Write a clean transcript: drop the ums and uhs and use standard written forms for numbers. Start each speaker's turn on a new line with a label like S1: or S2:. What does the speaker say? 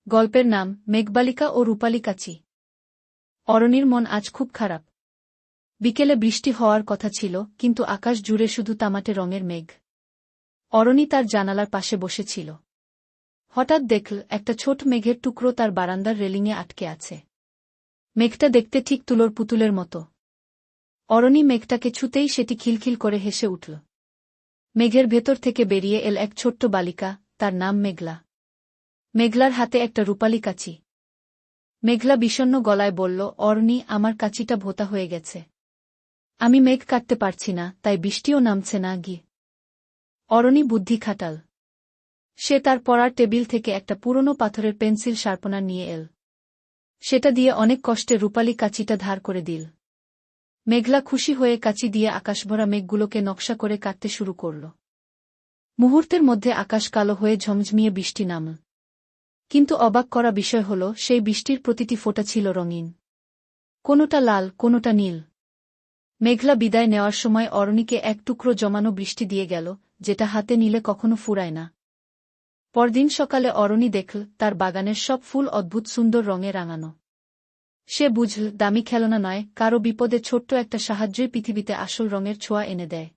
S1: গল্পের নাম মেঘবালিকা ও রূপালী কাচি। অরণির মন আজ খুব খারাপ। বিকেলে বৃষ্টি হওয়ার কথা ছিল, কিন্তু আকাশ জুড়ে শুধু তামাটে রঙের মেঘ। অরণি তার জানালার পাশে বসেছিল। হঠাৎ দেখল একটা ছোট মেঘের টুকরো তার বারান্দার রেলিংয়ে আটকে আছে। মেঘটা দেখতে ঠিক তুলোর পুতুলের মতো। অরণি মেঘটাকে ছুতেই সেটি খিলখিল করে হেসে উঠল। মেঘের ভেতর থেকে বেরিয়ে এল এক ছোট্ট বালিকা, তার নাম মেঘলা। মেঘলার হাতে একটা রূপালী কাচি। মেঘলা বিষণ্ণ গলায় বলল, অরণি, আমার কাচিটা ভোঁতা হয়ে গেছে। আমি মেঘ কাটতে পারছি না, তাই বৃষ্টিও নামছে না। অরণি বুদ্ধি খাটাল। সে তার পড়ার টেবিল থেকে একটা পুরনো পাথরের পেন্সিল শার্পনার নিয়ে এল। সেটা দিয়ে অনেক কষ্টে রূপালী কাচিটা ধার করে দিল। মেঘলা খুশি হয়ে কাচি দিয়ে আকাশভরা মেঘগুলোকে নকশা করে কাটতে শুরু করল। মুহূর্তের মধ্যে আকাশ কালো হয়ে ঝমঝমিয়ে বৃষ্টি নামল। কিন্তু অবাক করা বিষয় হল, সেই বৃষ্টির প্রতিটি ফোঁটা ছিল রঙিন। কোনোটা লাল, কোনোটা নীল। মেঘলা বিদায় নেওয়ার সময় অরণিকে এক টুকরো জমানো বৃষ্টি দিয়ে গেল, যেটা হাতে নিলে কখনো ফুরায় না। পরদিন সকালে অরণি দেখল তার বাগানের সব ফুল অদ্ভুত সুন্দর রঙে রাঙানো। সে বুঝল, দামি খেলনা নয়, কারো বিপদে ছোট্ট একটা সাহায্যই পৃথিবীতে আসল রঙের ছোঁয়া এনে দেয়।